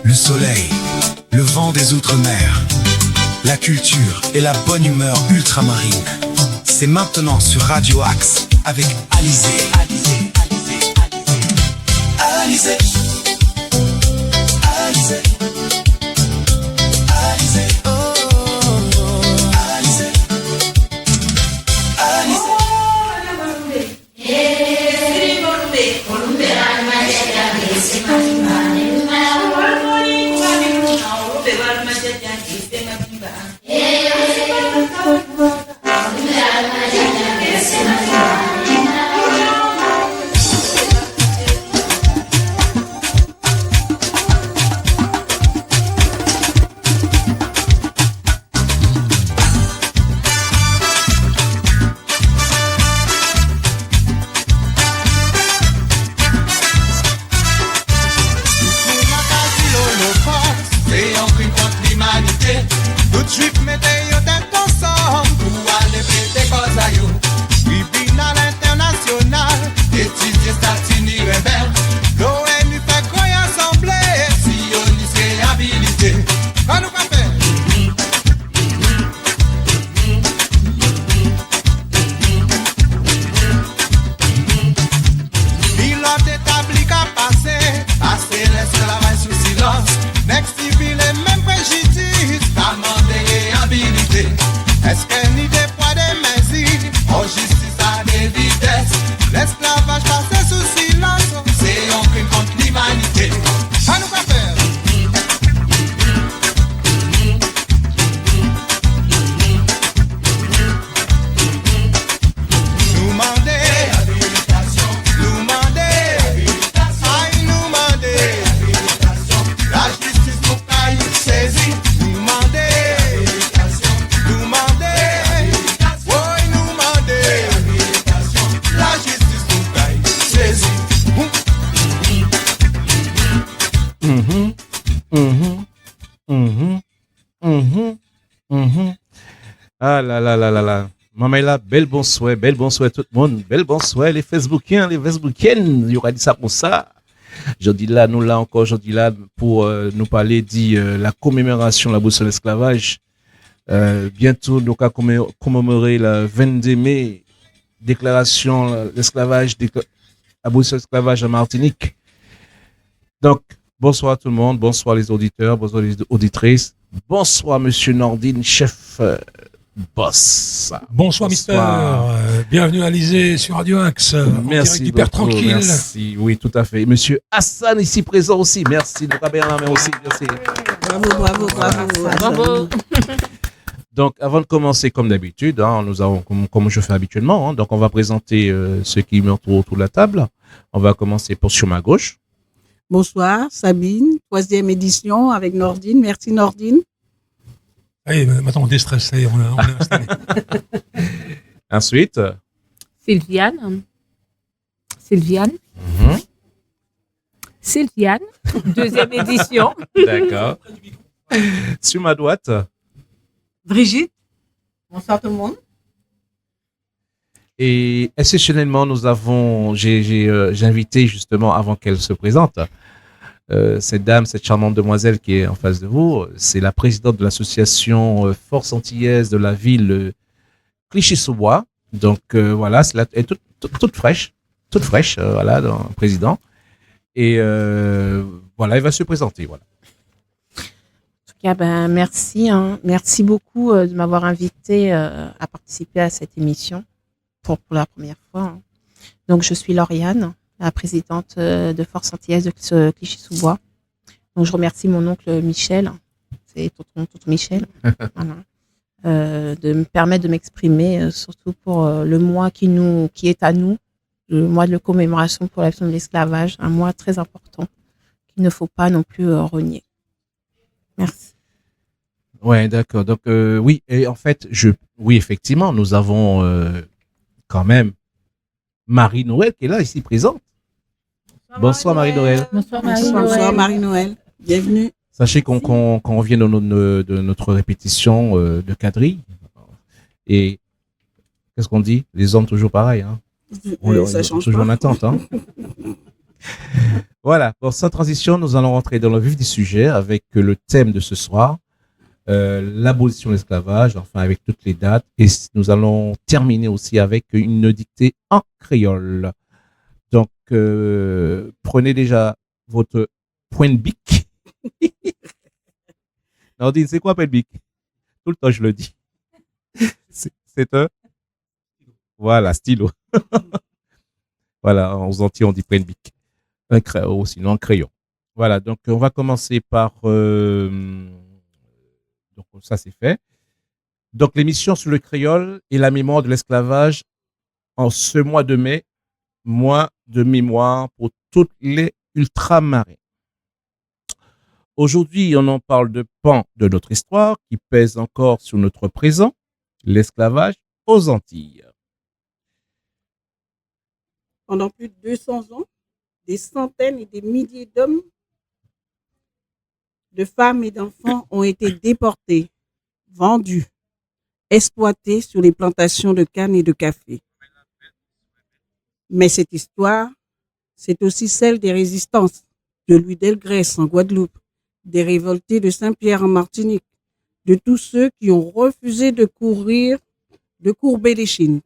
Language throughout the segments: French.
Le soleil, le vent des outre-mer, la culture et la bonne humeur ultramarine. C'est maintenant sur Radio Axe avec Alizé. Alizé, Alizé, Alizé. Alizé. Alizé. Alizé. Alizé. Ah là là là là là. Maman là, bel bonsoir tout le monde, bel bonsoir les Facebookiens, les Facebookiennes, il y aura dit ça pour ça. Je dis là, nous là encore, je dis là pour nous parler de la commémoration de l'abolition de l'esclavage. Bientôt, nous allons commémorer le 22 mai, déclaration de l'esclavage, abolition de l'esclavage en Martinique. Donc, bonsoir tout le monde, bonsoir les auditeurs, bonsoir les auditrices, bonsoir Monsieur Nordine, chef boss. Bonsoir, Mister. Bienvenue à Alizé sur Radio Axe. Merci hyper beaucoup, tranquille. merci, oui, tout à fait. Monsieur Hassan ici présent aussi, merci. Nous avons bien la main aussi, merci. Bravo. Donc, avant de commencer, comme d'habitude, nous avons, comme je fais habituellement, donc on va présenter ceux qui me retrouvent autour de la table. On va commencer sur ma gauche. Bonsoir, Sabine, 3e édition avec Nordine. Merci Nordine. Allez, maintenant on déstresse, on est installé. Ensuite, Sylviane, Sylviane, 2e édition. D'accord. Sur ma droite, Brigitte. Bonsoir tout le monde. et exceptionnellement, j'ai invité justement avant qu'elle se présente, cette dame, cette charmante demoiselle qui est en face de vous, c'est la présidente de l'association Force Antillaise de la ville Clichy-sous-Bois. Donc voilà, elle est toute fraîche, voilà, président. Et voilà, elle va se présenter, voilà. En tout cas, merci beaucoup de m'avoir invité à participer à cette émission pour la première fois. Donc, je suis Lauriane, la présidente de Force Antillaise de Clichy-sous-Bois. Donc, je remercie mon oncle Michel, c'est tonton Michel, voilà, de me permettre de m'exprimer, surtout pour le mois qui est à nous, le mois de la commémoration pour l'abolition de l'esclavage, un mois très important qu'il ne faut pas non plus renier. Merci. Ouais, d'accord. Donc oui, et en fait, oui, effectivement, nous avons quand même Marie-Noël qui est là, ici présente. Bonsoir Marie-Noël. Bonsoir Bonsoir Marie-Noël. Bienvenue. Sachez qu'on revient de notre répétition de quadrille. Et qu'est-ce qu'on dit? Les hommes toujours pareils, hein. Ça change toujours pas. en attente, hein. Voilà, bon, sans transition, nous allons rentrer dans le vif du sujet avec le thème de ce soir, l'abolition de l'esclavage, enfin avec toutes les dates. Et nous allons terminer aussi avec une dictée en créole. Donc, prenez déjà votre point de bic. Nordine, c'est quoi point de bic? Tout le temps, je le dis. C'est un... Voilà, stylo. Voilà, aux Antilles, on dit point de bic. Un crayon, sinon un crayon. Voilà, donc on va commencer par... donc ça, c'est fait. Donc l'émission sur le créole et la mémoire de l'esclavage en ce mois de mai, mois de mémoire pour toutes les ultramarins. Aujourd'hui, on en parle de pans de notre histoire qui pèse encore sur notre présent, l'esclavage aux Antilles. Pendant plus de 200 ans, des centaines et des milliers d'hommes, de femmes et d'enfants ont été déportés, vendus, exploités sur les plantations de canne et de café. Mais cette histoire, c'est aussi celle des résistances de Louis Delgrès en Guadeloupe, des révoltés de Saint-Pierre en Martinique, de tous ceux qui ont refusé de courber les chines.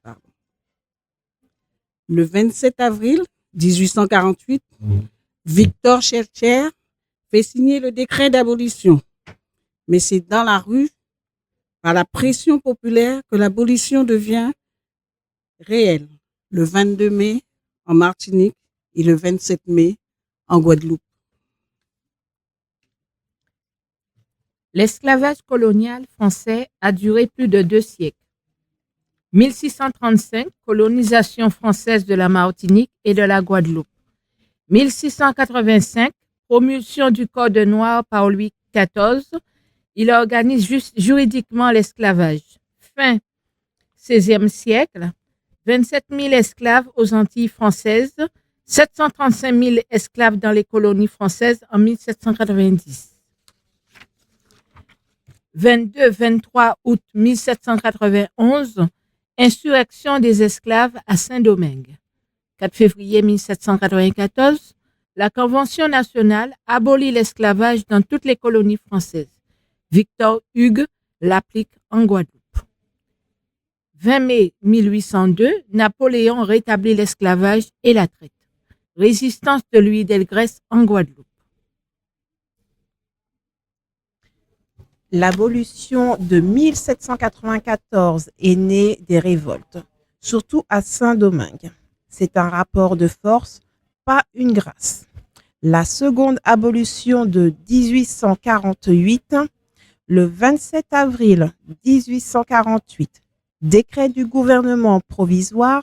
Le 27 avril 1848, Victor Schœlcher fait signer le décret d'abolition. Mais c'est dans la rue, par la pression populaire, que l'abolition devient réelle. Le 22 mai en Martinique et le 27 mai en Guadeloupe. L'esclavage colonial français a duré plus de 2 siècles. 1635, colonisation française de la Martinique et de la Guadeloupe. 1685, promulsion du Code noir par Louis XIV, il organise juridiquement l'esclavage. Fin XVIe siècle, 27 000 esclaves aux Antilles françaises, 735 000 esclaves dans les colonies françaises en 1790. 22-23 août 1791, insurrection des esclaves à Saint-Domingue. 4 février 1794, la Convention nationale abolit l'esclavage dans toutes les colonies françaises. Victor Hugues l'applique en Guadeloupe. 20 mai 1802, Napoléon rétablit l'esclavage et la traite. Résistance de Louis Delgrès en Guadeloupe. L'abolition de 1794 est née des révoltes, surtout à Saint-Domingue. C'est un rapport de force, pas une grâce. La seconde abolition de 1848, le 27 avril 1848, décret du gouvernement provisoire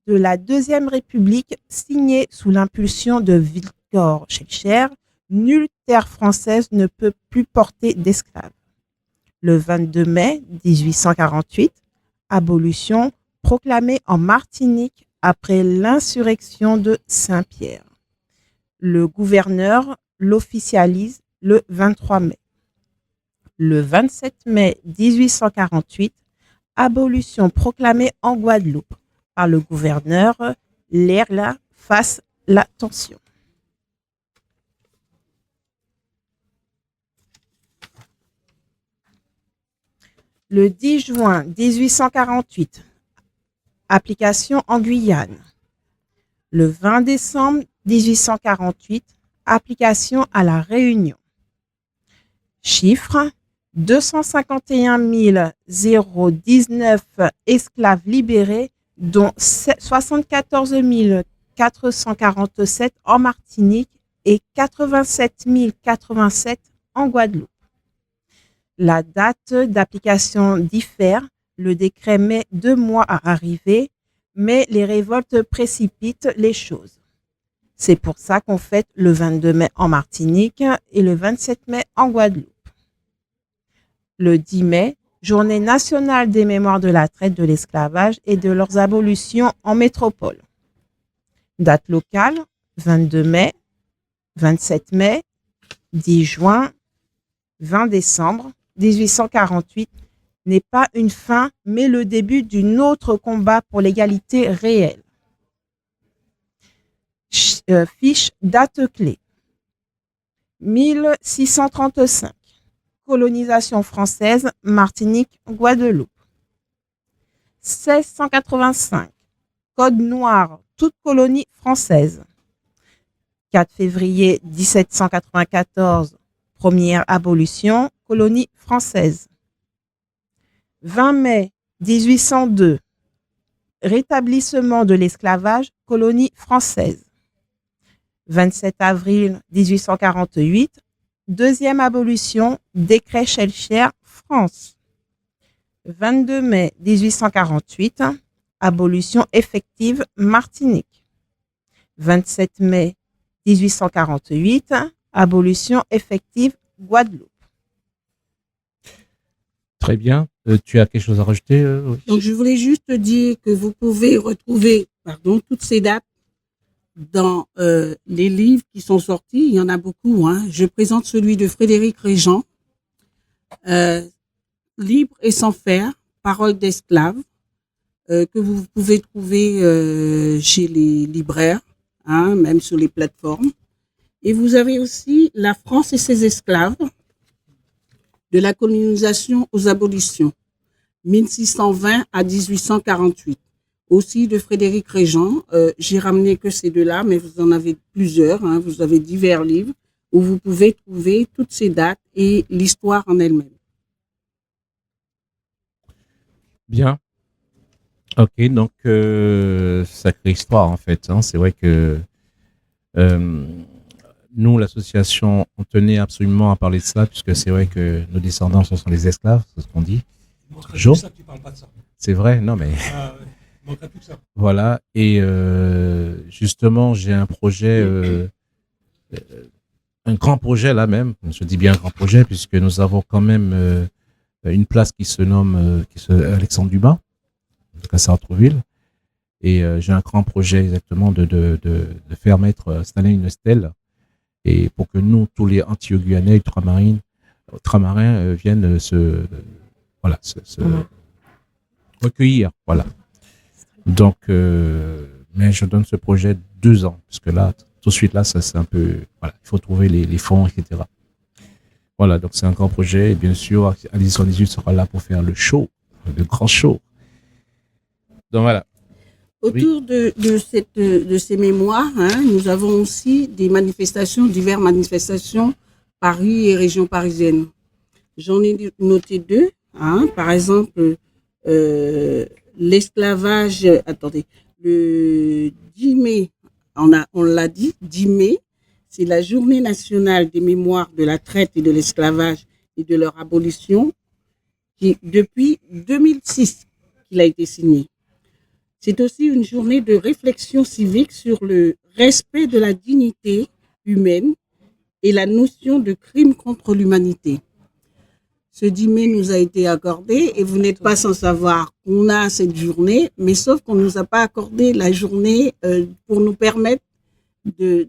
de la Deuxième République signé sous l'impulsion de Victor Schœlcher, nulle terre française ne peut plus porter d'esclaves. Le 22 mai 1848, abolition proclamée en Martinique après l'insurrection de Saint-Pierre. Le gouverneur l'officialise le 23 mai. Le 27 mai 1848, abolition proclamée en Guadeloupe par le gouverneur, l'Erla face la tension. Le 10 juin 1848, application en Guyane. Le 20 décembre 1848, application à la Réunion. Chiffre, 251 019 esclaves libérés, dont 74 447 en Martinique et 87 087 en Guadeloupe. La date d'application diffère, le décret met 2 mois à arriver, mais les révoltes précipitent les choses. C'est pour ça qu'on fête le 22 mai en Martinique et le 27 mai en Guadeloupe. Le 10 mai, journée nationale des mémoires de la traite de l'esclavage et de leurs abolitions en métropole. Date locale, 22 mai, 27 mai, 10 juin, 20 décembre 1848 n'est pas une fin, mais le début d'un autre combat pour l'égalité réelle. Fiche date clé. 1635. Colonisation française, Martinique, Guadeloupe. 1685. Code noir, toute colonie française. 4 février 1794. Première abolition, colonie française. 20 mai 1802. Rétablissement de l'esclavage, colonie française. 27 avril 1848. Deuxième abolition, décret Schellcher, France. 22 mai 1848. Abolition effective, Martinique. 27 mai 1848. Abolition effective, Guadeloupe. Très bien. Tu as quelque chose à rajouter oui. Donc, je voulais juste dire que vous pouvez retrouver, toutes ces dates dans les livres qui sont sortis. Il y en a beaucoup. Je présente celui de Frédéric Régent, Libre et sans faire, Paroles d'esclaves, que vous pouvez trouver chez les libraires, même sur les plateformes. Et vous avez aussi La France et ses esclaves, de la colonisation aux abolitions, 1620 à 1848. Aussi de Frédéric Régent. J'ai ramené que ces deux-là, mais vous en avez plusieurs. Vous avez divers livres où vous pouvez trouver toutes ces dates et l'histoire en elle-même. Bien. Ok, donc sacrée histoire en fait. C'est vrai que nous, l'association, on tenait absolument à parler de cela, puisque c'est vrai que nos descendants, ce sont les esclaves, c'est ce qu'on dit. Toujours. Ça, tu parles pas de ça. C'est vrai, non mais... Il manquerait plus que ça. Voilà, et justement, j'ai un projet, un grand projet là même, je dis bien un grand projet, puisque nous avons quand même une place qui se nomme Alexandre Dumas, à Sartrouville, et j'ai un grand projet exactement de faire installer une stèle, et pour que nous, tous les Antillais, ultramarins viennent se recueillir, voilà. Donc, mais je donne ce projet 2 ans, parce que là, tout de suite, là, ça c'est un peu, voilà, il faut trouver les fonds, etc. Voilà, donc c'est un grand projet, et bien sûr, Alizé 78 sera là pour faire le show, le grand show. Donc voilà. Autour de ces mémoires, nous avons aussi des manifestations, diverses manifestations, Paris et région parisienne. J'en ai noté 2, par exemple, l'esclavage, le 10 mai, on l'a dit, 10 mai, c'est la journée nationale des mémoires de la traite et de l'esclavage et de leur abolition, qui, depuis 2006 qu'il a été signé. C'est aussi une journée de réflexion civique sur le respect de la dignité humaine et la notion de crime contre l'humanité. Ce 10 mai nous a été accordé et vous n'êtes pas sans savoir qu'on a cette journée, mais sauf qu'on ne nous a pas accordé la journée pour nous permettre de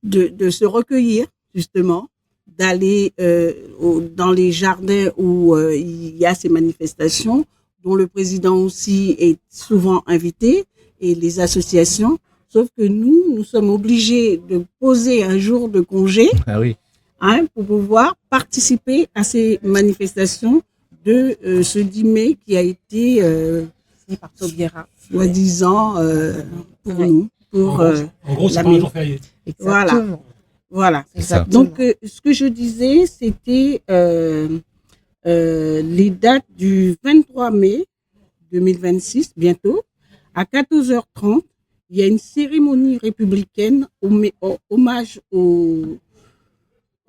se recueillir, justement, d'aller dans les jardins où il y a ces manifestations, dont le président aussi est souvent invité, et les associations. Sauf que nous sommes obligés de poser un jour de congé. Ah oui. Pour pouvoir participer à ces manifestations de ce 10 mai qui a été par Taubira, soi-disant pour nous. En gros, c'est pas un jour férié. Voilà. Exactement. Donc, ce que je disais, c'était les dates du 23 mai 2026, bientôt, à 14h30, il y a une cérémonie républicaine hommage aux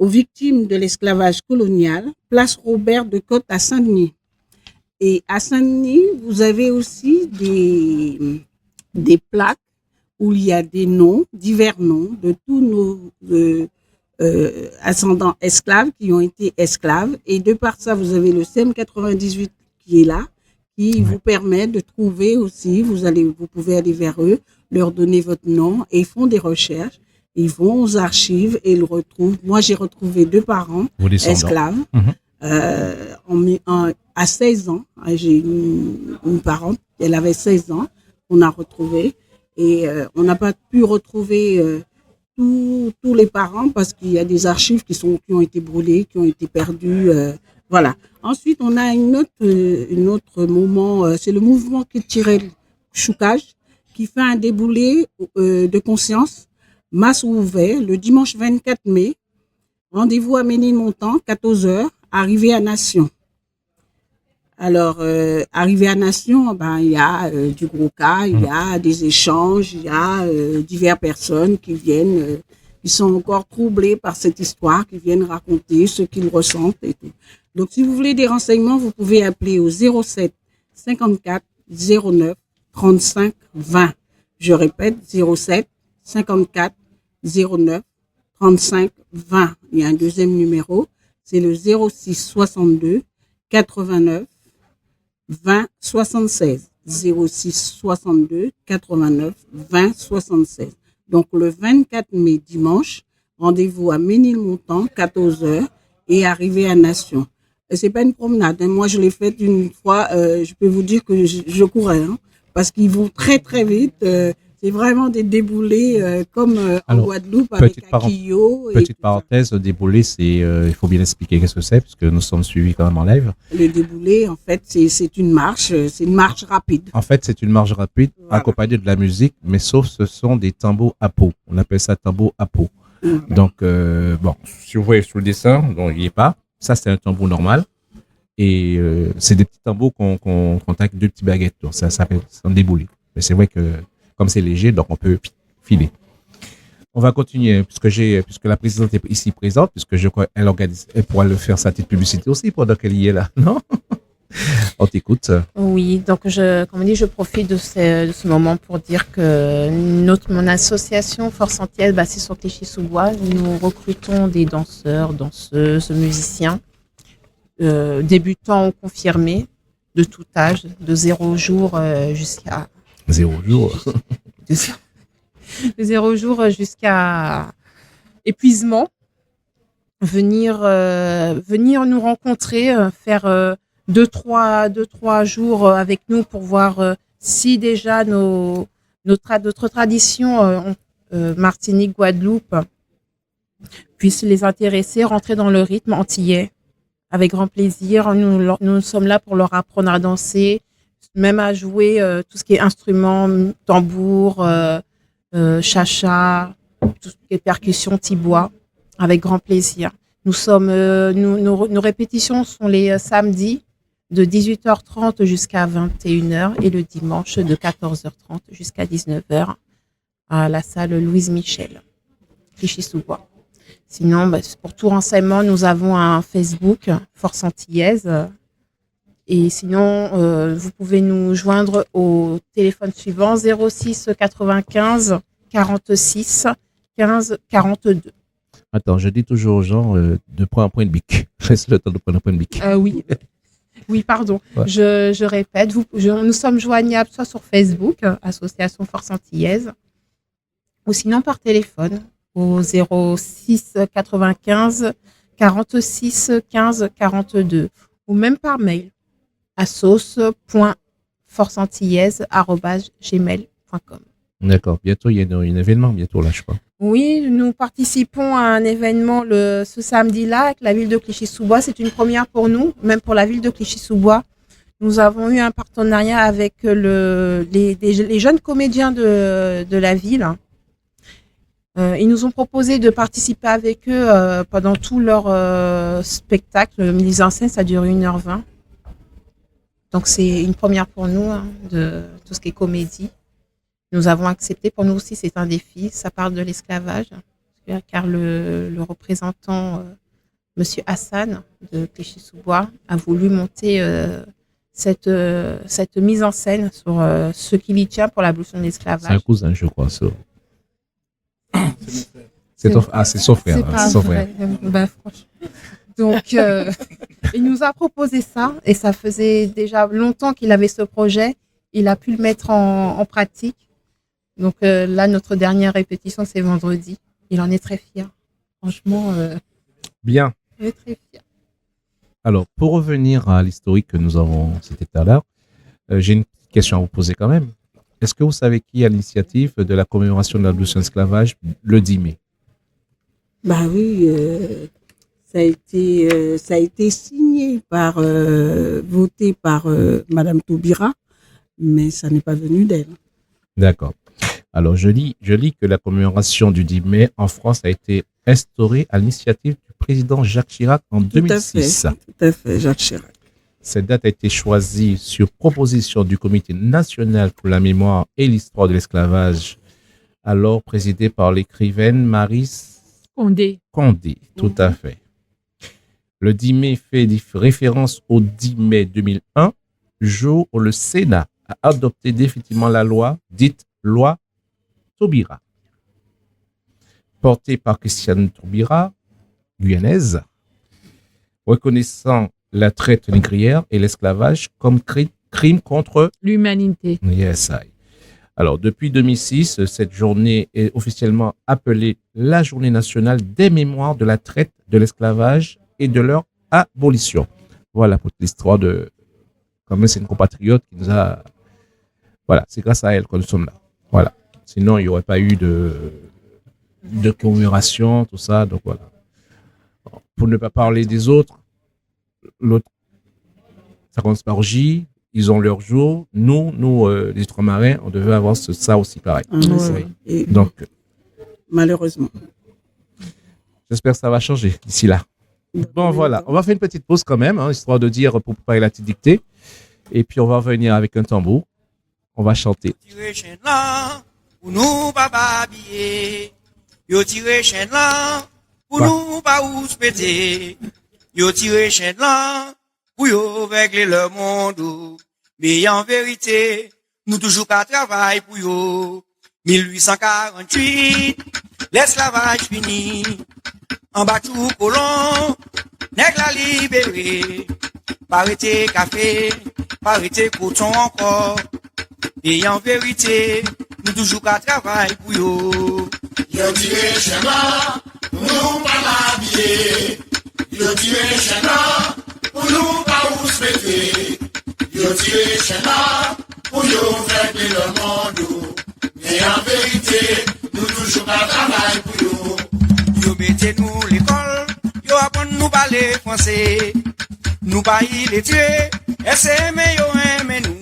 victimes de l'esclavage colonial, place Robert de Cotte à Saint-Denis. Et à Saint-Denis, vous avez aussi des plaques où il y a des noms, divers noms de tous nos ascendants esclaves qui ont été esclaves. Et de par ça, vous avez le CEM 98 qui est là, qui vous permet de trouver aussi, vous pouvez aller vers eux, leur donner votre nom et ils font des recherches. Ils vont aux archives et ils le retrouvent. Moi, j'ai retrouvé 2 parents esclaves à 16 ans. J'ai une parente, elle avait 16 ans, on a retrouvé. Et on n'a pas pu retrouver tous les parents parce qu'il y a des archives qui ont été brûlées, qui ont été perdues. Voilà. Ensuite, on a une autre moment, c'est le mouvement culturel Choucage qui fait un déboulé de conscience, masse ouvert, le dimanche 24 mai. Rendez-vous à Ménilmontant, 14h, arrivée à Nation. Alors, arrivé à Nation, il y a du gros cas, il y a des échanges, il y a diverses personnes qui viennent, qui sont encore troublées par cette histoire, qui viennent raconter ce qu'ils ressentent et tout. Donc, si vous voulez des renseignements, vous pouvez appeler au 07 54 09 35 20. Je répète, 07 54 09 35 20. Il y a un deuxième numéro, c'est le 06 62 89 20 76. 06 62 89 20 76. Donc, le 24 mai, dimanche, rendez-vous à Ménilmontant, 14h, et arrivé à Nation. C'est pas une promenade. Moi, je l'ai faite une fois. Je peux vous dire que je courais, parce qu'ils vont très, très vite. C'est vraiment des déboulés comme en Guadeloupe avec un quillot. Petite parenthèse, le déboulé, il faut bien expliquer qu'est-ce que c'est, puisque nous sommes suivis quand même en live. Le déboulé, en fait, c'est une marche rapide. En fait, c'est une marche rapide accompagnée de la musique, mais sauf ce sont des tambours à peau. On appelle ça tambour à peau. Donc, si vous voyez sur le dessin, donc, il n'y est pas. Ça, c'est un tambour normal. Et c'est des petits tambours qu'on tape deux petits baguettes. Donc, ça s'appelle un déboulé. Mais c'est vrai que comme c'est léger, donc on peut filer. On va continuer, puisque la présidente est ici présente, puisque je crois qu'elle pourra le faire sa petite publicité aussi pendant qu'elle y est là, non? On t'écoute. Oui, donc comme on dit, je profite de ce moment pour dire que mon association Force Antillaise, c'est sur Clichy-sous-Bois. Nous recrutons des danseurs, danseuses, musiciens, débutants ou confirmés, de tout âge, de 0 jour jusqu'à 0 jour. De 0 jour jusqu'à épuisement. Venir nous rencontrer, faire 2-3 jours avec nous pour voir si déjà notre tradition Martinique, Guadeloupe puisse les intéresser, rentrer dans le rythme antillais. Avec grand plaisir. Nous sommes là pour leur apprendre à danser, même à jouer tout ce qui est instruments, tambour, chacha, tout ce qui est percussion, tibois, avec grand plaisir. Nos répétitions sont les samedis de 18h30 jusqu'à 21h et le dimanche de 14h30 jusqu'à 19h à la salle Louise Michel, Clichy-sous-Bois. Sinon, pour tout renseignement, nous avons un Facebook, Force Antillaise. Et sinon, vous pouvez nous joindre au téléphone suivant 06 95 46 15 42. Attends, je dis toujours aux gens de prendre un point de bic. Laisse le temps de prendre un point de bic. Oui. Oui, pardon. Ouais. Je répète, nous sommes joignables soit sur Facebook, Association Force Antillaise, ou sinon par téléphone au 06 95 46 15 42, ou même par mail à sauce.forceantillaise@gmail.com. D'accord. Bientôt, il y a un événement, bientôt là, je crois. Oui, nous participons à un événement ce samedi-là avec la ville de Clichy-sous-Bois. C'est une première pour nous, même pour la ville de Clichy-sous-Bois. Nous avons eu un partenariat avec les jeunes comédiens de la ville. Ils nous ont proposé de participer avec eux pendant tout leur spectacle. Mise en scène, ça dure 1h20. Donc, c'est une première pour nous de tout ce qui est comédie. Nous avons accepté. Pour nous aussi, c'est un défi. Ça parle de l'esclavage, car le représentant, Monsieur Hassan de Clichy-sous-Bois, a voulu monter cette mise en scène sur ce qu'il y tient pour l'abolition de l'esclavage. C'est un cousin, je crois. Ça. C'est son frère. C'est pas vrai. Franchement. Donc, il nous a proposé ça, et ça faisait déjà longtemps qu'il avait ce projet. Il a pu le mettre en pratique. Donc là, notre dernière répétition, c'est vendredi. Il en est très fier. Franchement, bien. Il est très fier. Alors, pour revenir à l'historique que nous avons cité tout à l'heure, j'ai une petite question à vous poser quand même. Est-ce que vous savez qui a l'initiative de la commémoration de l'abolition de l'esclavage le 10 mai? Bah oui, ça a été signé voté par Madame Taubira, mais ça n'est pas venu d'elle. D'accord. Alors, je lis que la commémoration du 10 mai en France a été instaurée à l'initiative du président Jacques Chirac en 2006. Tout à fait, Jacques Chirac. Cette date a été choisie sur proposition du Comité national pour la mémoire et l'histoire de l'esclavage, alors présidé par l'écrivaine Marie Condé. Tout à fait. Le 10 mai fait référence au 10 mai 2001, jour où le Sénat a adopté définitivement la loi dite loi Taubira, portée par Christiane Taubira, guyanaise, reconnaissant la traite négrière et l'esclavage comme crime contre L'humanité. Yes, I. Alors, depuis 2006, cette journée est officiellement appelée la Journée nationale des mémoires de la traite, de l'esclavage et de leur abolition. Voilà pour l'histoire de... Comme c'est une compatriote qui nous a... Voilà, c'est grâce à elle que nous sommes là. Voilà. Sinon, il n'y aurait pas eu de commémoration, tout ça. Donc, voilà. Pour ne pas parler des autres, l'autre, ça commence par J, ils ont leur jour. Nous, les Ultramarins, on devait avoir ça aussi pareil. Ouais. Et Donc, malheureusement. j'espère que ça va changer d'ici là. Bon, voilà. On va faire une petite pause quand même, hein, histoire de dire pour préparer la petite dictée. Et puis, on va revenir avec un tambour. On va chanter. Pour nous pas babiller, yo tiré chaîne là, pour nous pas ou se péter, yo tiré chaîne là, pour yo régler le monde, mais en vérité, nous toujours qu'à travail pour yo. 1848, l'esclavage fini, en bas tout colon, nèg la libéré, parité café, parité coton encore. Et en vérité, nous toujours qu'à travail pour yo. Yo tiré chez moi, pour nous pas l'habiller. Yo tiré chez moi, pour nous pas où se péter. Yo tiré chez moi, pour yo faire le monde. Mais en vérité, nous toujours qu'à travail pour yo. Yo mettez-nous l'école, yo apprends-nous parler français. Nous pas y les tuer, et c'est mais yo aimez nous.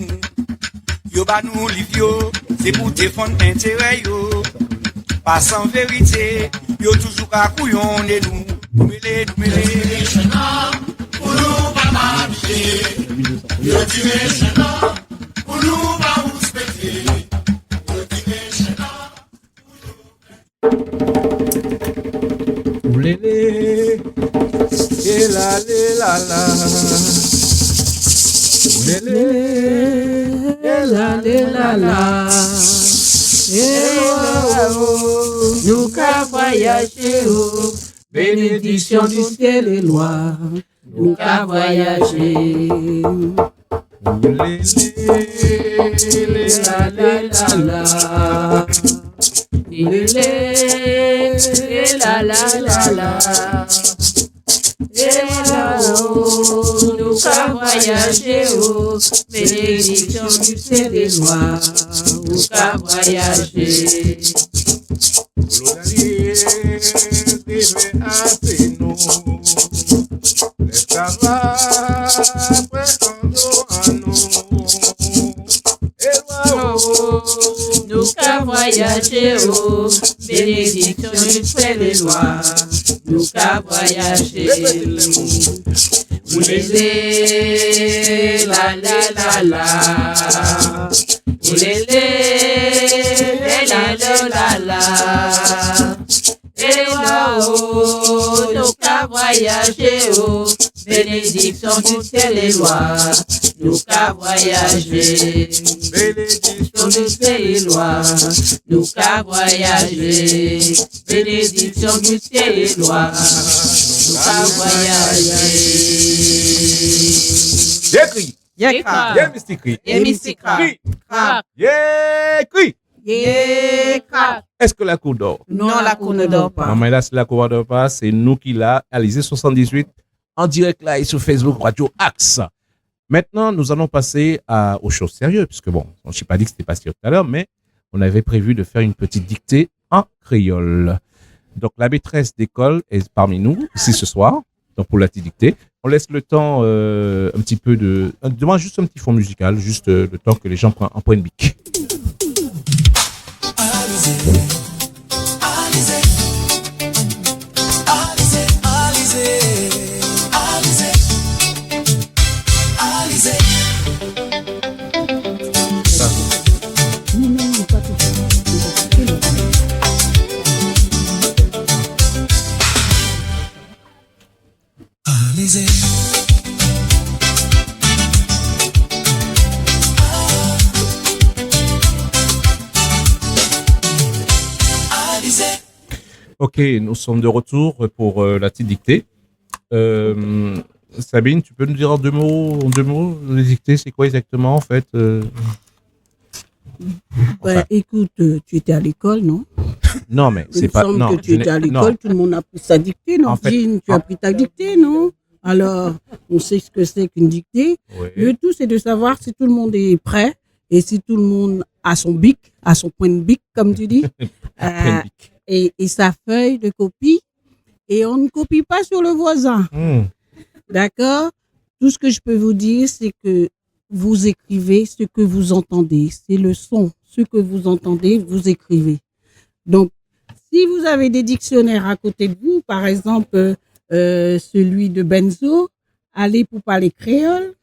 Yo ba nous livre, c'est pour défendre intérêt yo. Pas sans vérité, yo toujours à couillon et nous. Nous mêlés. Pour nous pas m'habiller. Yo tiré chez moi, pour nous pas où se péter. Yo tiré chez moi. Oulélé, et la la. Nous qu'à voyager, bénédiction du ciel et loi. Nous qu'à voyager. Nous qu'à voyager, bénédiction du ciel et loi. Nous qu'à voyager. Nous qu'à voyager, bénédiction du ciel et loi. Nous qu'à voyager. Oulélé, la. Oulélé, la. Et là-haut, nous qu'à voyager, bénédiction du ciel et loi. Nous qu'à voyager, bénédiction du ciel et loi. Nous qu'à voyager, bénédiction du ciel et loi. Nous qu'à voyager. J'écris. Yekra. Yémistikri. Yémistikra. Yécris. Yekra. Est-ce que la cour dort? Non, la cour ne dort pas. Non, mais là, c'est la cour ne dort pas. C'est nous qui l'a, Alizé 78, en direct live sur Facebook, Radio Axe. Maintenant, nous allons passer aux choses sérieuses, puisque bon, je n'ai pas dit que c'était pas sérieux tout à l'heure, mais on avait prévu de faire une petite dictée en créole. Donc, la maîtresse d'école est parmi nous, ici ce soir, donc pour la petite dictée. On laisse le temps un petit peu demande juste un petit fond musical, juste le temps que les gens prennent bic. Non, pas tout de suite. Alizé. Ok, nous sommes de retour pour la petite dictée. Sabine, tu peux nous dire en deux mots, les dictées, c'est quoi exactement en fait Ouais, écoute, tu étais à l'école, non? Non, mais Il c'est me pas. semble Non, que tu étais à l'école, tout le monde a pris sa dictée, non? En fait- Tu as pris ta dictée, non? Alors, on sait ce que c'est qu'une dictée. Ouais. Le tout, c'est de savoir si tout le monde est prêt et si tout le monde a son bic, a son point de bic, comme tu dis, Plein de bic. et sa feuille de copie. Et on ne copie pas sur le voisin. D'accord? Tout ce que je peux vous dire, c'est que vous écrivez ce que vous entendez. C'est le son. Ce que vous entendez, vous écrivez. Donc, si vous avez des dictionnaires à côté de vous, par exemple, celui de Benzo, Allez pour parler créole.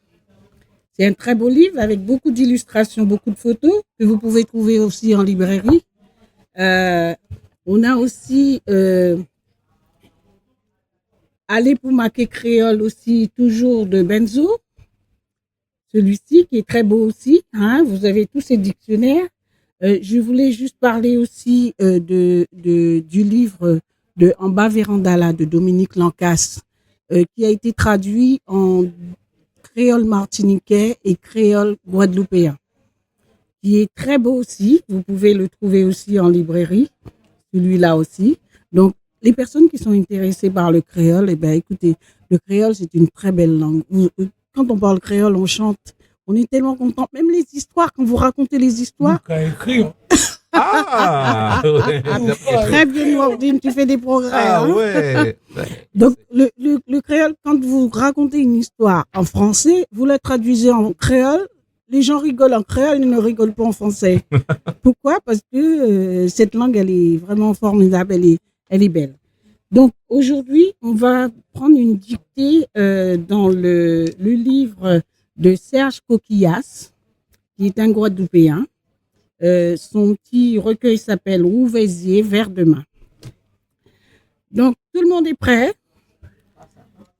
C'est un très beau livre avec beaucoup d'illustrations, beaucoup de photos que vous pouvez trouver aussi en librairie. On a aussi Allez pour marquer créole aussi, toujours de Benzo. Celui-ci qui est très beau aussi. Hein, vous avez tous ces dictionnaires. Je voulais juste parler aussi du livre de En bas Vérandala de Dominique Lancas, qui a été traduit en créole martiniquais et créole guadeloupéen, qui est très beau aussi. Vous pouvez le trouver aussi en librairie, celui-là aussi. Donc, les personnes qui sont intéressées par le créole, eh ben, écoutez, le créole, c'est une très belle langue. Quand on parle créole, on chante. On est tellement content. Même les histoires, quand vous racontez les histoires. Qu'à écrire. Ah ouais. Très bien, Nourdine, tu fais des progrès. Ah hein. ouais. Donc, le créole, quand vous racontez une histoire en français, vous la traduisez en créole. Les gens rigolent en créole, ils ne rigolent pas en français. Pourquoi? Parce que cette langue, elle est vraiment formidable, elle est belle. Donc, aujourd'hui, on va prendre une dictée dans le livre de Serge Coquillas, qui est un Guadeloupéen. Son petit recueil s'appelle Rouvésier, vers demain. Donc, tout le monde est prêt?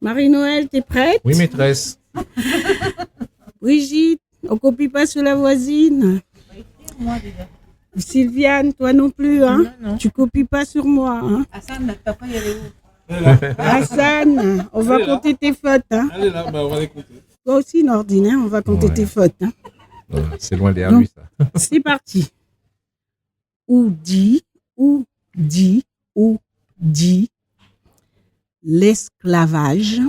Marie-Noël, t'es prête? Oui, maîtresse. Brigitte, on copie pas sur la voisine. Sylviane, toi non plus, hein? Non. Tu copies pas sur moi, hein? Hassan, papa, il y avait où? Hassan, on va compter tes fautes, hein? Allez là, on va les compter. Toi aussi, Nordine, hein? On va compter tes fautes, hein? C'est loin derrière lui, ça. C'est parti. Ou dit, l'esclavage,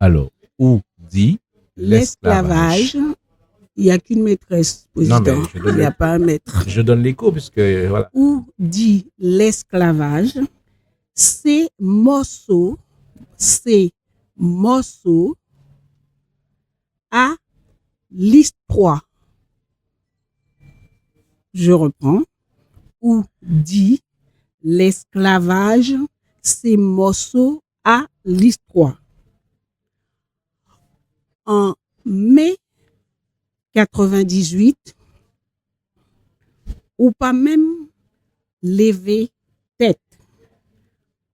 Alors, où dit l'esclavage, il n'y a qu'une maîtresse, Non, mais président. je donne Il n'y a pas un maître. Je donne l'écho, puisque voilà. Où dit l'esclavage, ces morceaux à l'histoire. Je reprends. Où dit l'esclavage, ces morceaux à l'histoire. En mai 98, ou pas même lever tête.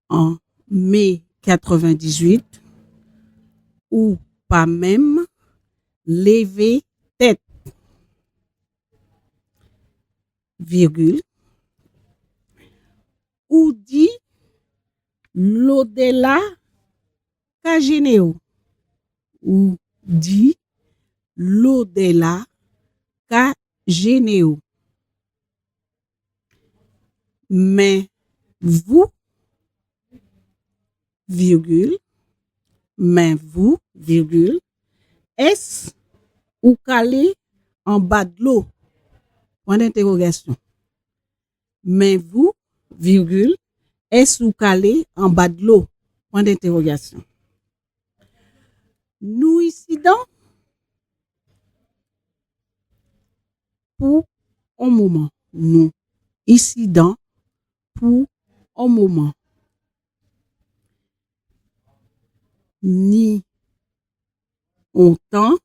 En mai 98, ou pas même lever tête. Virgule. Ou dit l'au-delà qu'a généo. Ou dit l'au-delà qu'a généo. Mais vous, virgule, est-ce ou calé en bas de l'eau? Point d'interrogation. Mais vous, virgule, est ou calé en bas de l'eau, point d'interrogation. Nous ici dans, pour un moment, nous ici dans, pour un moment. Ni on temps,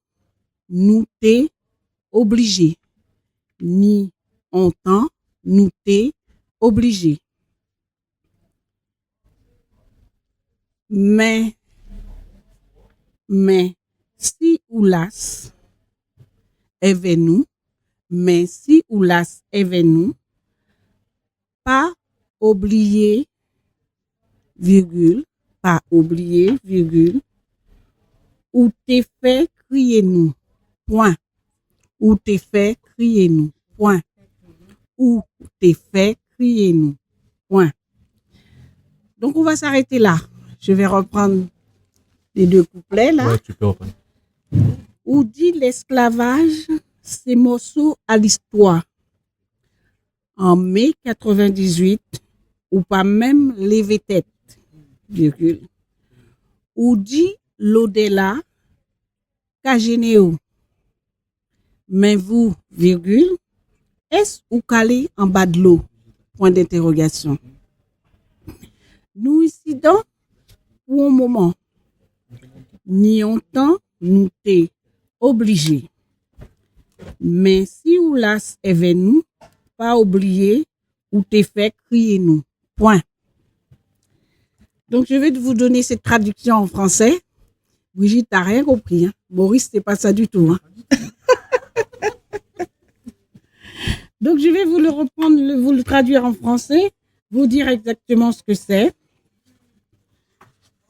nous t'es obligé. Ni on temps, nous t'es obligé. Mais, si ou las est venu, mais si ou las est venu, pas oublier, virgule, pas oublier, virgule, ou t'es fait crier nous, point, ou t'es fait crier nous, point, ou t'es fait crier nous, point. Donc on va s'arrêter là. Je vais reprendre les deux couplets là. Ouais, tu peux reprendre. Où dit l'esclavage, ces morceaux à l'histoire. En mai 98, ou pas même lever tête, virgule. Où dit l'au-delà, Cagénéo. Mais vous, virgule, est-ce ou calé en bas de l'eau? Point d'interrogation. Nous ici dans, pour un moment, ni on temps, nous t'es obligé. Mais si ou las est venu, pas oublier ou t'es fait crier nous. Point. Donc je vais vous donner cette traduction en français. Brigitte, t'as rien compris. Hein? Maurice, c'est pas ça du tout. Hein? Donc je vais vous le reprendre, vous le traduire en français, vous dire exactement ce que c'est.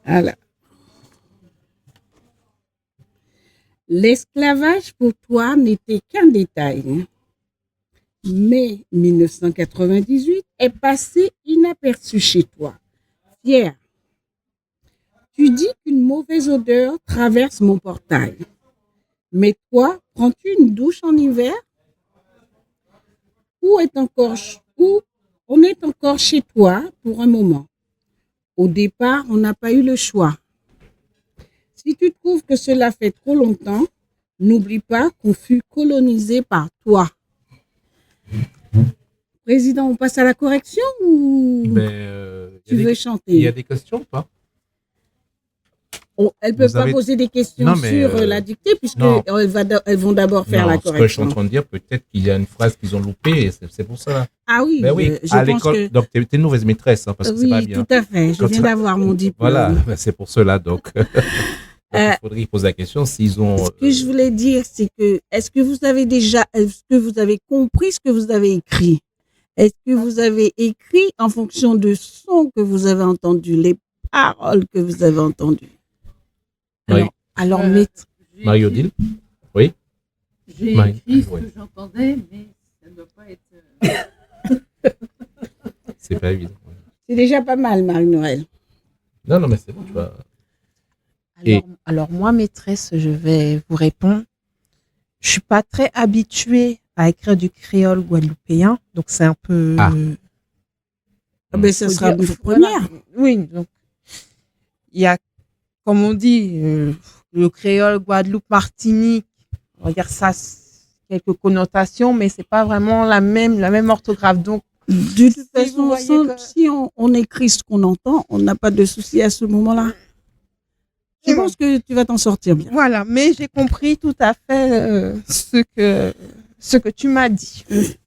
Voilà. L'esclavage pour toi n'était qu'un détail. Mais 1998 est passé inaperçu chez toi. Fier. Tu dis qu'une mauvaise odeur traverse mon portail. Mais toi, prends-tu une douche en hiver? Où on est encore chez toi pour un moment. Au départ, on n'a pas eu le choix. Si tu trouves que cela fait trop longtemps, n'oublie pas qu'on fut colonisé par toi. Président, on passe à la correction ou tu veux chanter? Il y a des questions ou pas? Elle ne peut pas poser des questions sur la dictée puisqu'elles vont d'abord faire la correction. Ce que je suis en train de dire, peut-être qu'il y a une phrase qu'ils ont loupée, c'est pour ça. Ah oui, ben oui, je à pense l'école, que... donc tu es une mauvaise maîtresse, hein, parce que c'est pas bien. Oui, tout à fait, je viens d'avoir mon diplôme. Voilà, ben c'est pour cela, donc il faudrait qu'ils posent la question s'ils ont... Ce que je voulais dire, c'est que, est-ce que vous avez compris ce que vous avez écrit? Est-ce que vous avez écrit en fonction du son que vous avez entendu, les paroles que vous avez entendues? Alors, Marie-Odile? Oui? J'ai écrit ce que j'entendais, mais ça ne doit pas être... C'est pas évident. C'est déjà pas mal, Marie-Noël. Non, mais c'est bon, tu vois. Alors, moi, maîtresse, je vais vous répondre. Je suis pas très habituée à écrire du créole guadeloupéen, donc c'est un peu... Ben, ça sera une première. Oui, donc il y a, comme on dit, le créole Guadeloupe, Martinique, on va dire ça, quelques connotations, mais c'est pas vraiment la même orthographe. Donc, de toute façon, si on écrit ce qu'on entend, on n'a pas de souci à ce moment-là. Je pense que tu vas t'en sortir bien. Voilà, mais j'ai compris tout à fait ce que tu m'as dit.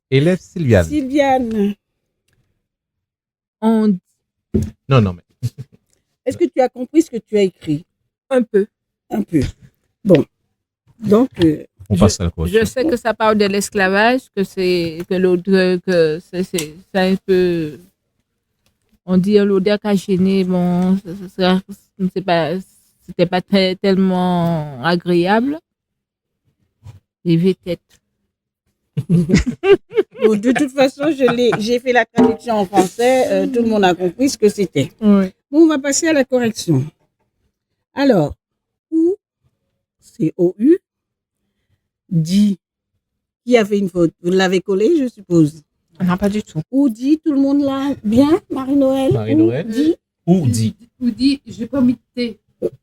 Élève Sylviane. Sylviane. On... Non, mais... Est-ce que tu as compris ce que tu as écrit? Un peu. Un peu. Bon. Donc... on passe à la correction. Je sais que ça parle de l'esclavage, que c'est un peu... On dit l'odeur qu'a gêné, bon, c'était pas tellement agréable. Les têtes. Bon, de toute façon, j'ai fait la traduction en français, tout le monde a compris ce que c'était. Oui. Bon, on va passer à la correction. Alors, ou, c'est O-U, dit, qui a fait une faute? Vous l'avez collé, je suppose. Non, pas du tout. Oudi, tout le monde l'a bien, Marie-Noël? Marie-Noël. Oudi. Oudi. Oudi, j'ai pas mis de thé.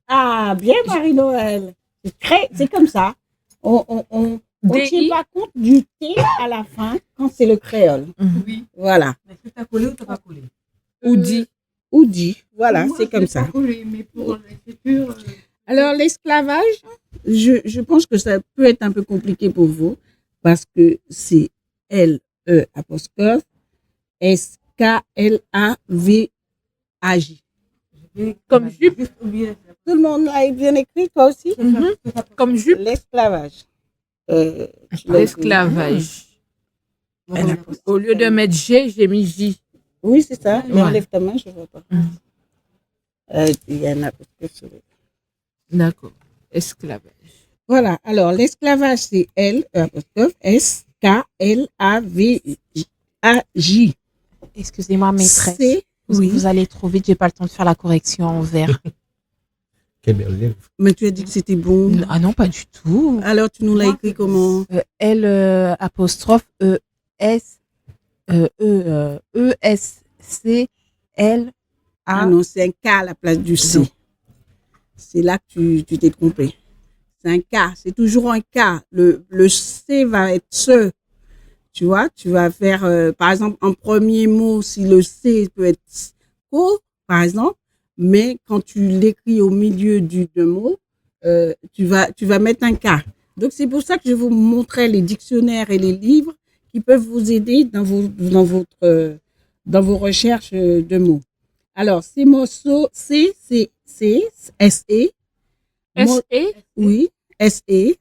Ah, bien, Marie-Noël. C'est comme ça. On ne DI. tient pas compte du T à la fin quand c'est le créole. Oui. Voilà. Est-ce que tu as collé ou tu n'as pas collé? Oudi. Oudi, voilà, Moi, c'est je comme l'ai ça. pas collé, mais pour l'écriture, Alors, l'esclavage, je pense que ça peut être un peu compliqué pour vous parce que c'est L-E apostrophe S-K-L-A-V-A-J. comme jupe. Juste oublié. Tout le monde l'a bien écrit, toi aussi? Comme jupe. L'esclavage. L'esclavage. Au lieu de mettre G, j'ai mis J. Oui, c'est ça. Mais Ouais. enlève ta main, je ne vois pas. Il y en a apostrophe sur le- D'accord. Esclavage. Voilà. Alors, l'esclavage, c'est L, apostrophe, S-K-L-A-V-A-J. Excusez-moi, maîtresse. C'est, oui. Vous allez trop vite, j'ai pas le temps de faire la correction en vert. Quel bel élève. Mais tu as dit que c'était bon. Ah non, pas du tout. Alors, tu nous l'as écrit comment? L apostrophe E S E S C L Ah A. non, c'est un K à la place du C. Non. C'est là que tu t'es trompé. C'est un K, c'est toujours un K. Le C va être ce. Tu vois, tu vas faire, par exemple, en premier mot, si le C peut être co, par exemple, mais quand tu l'écris au milieu du mot, tu vas mettre un K. Donc, c'est pour ça que je vous montrais les dictionnaires et les livres qui peuvent vous aider dans vos recherches de mots. Alors, ces morceaux, C, S-E. S-E. Oui, S-E.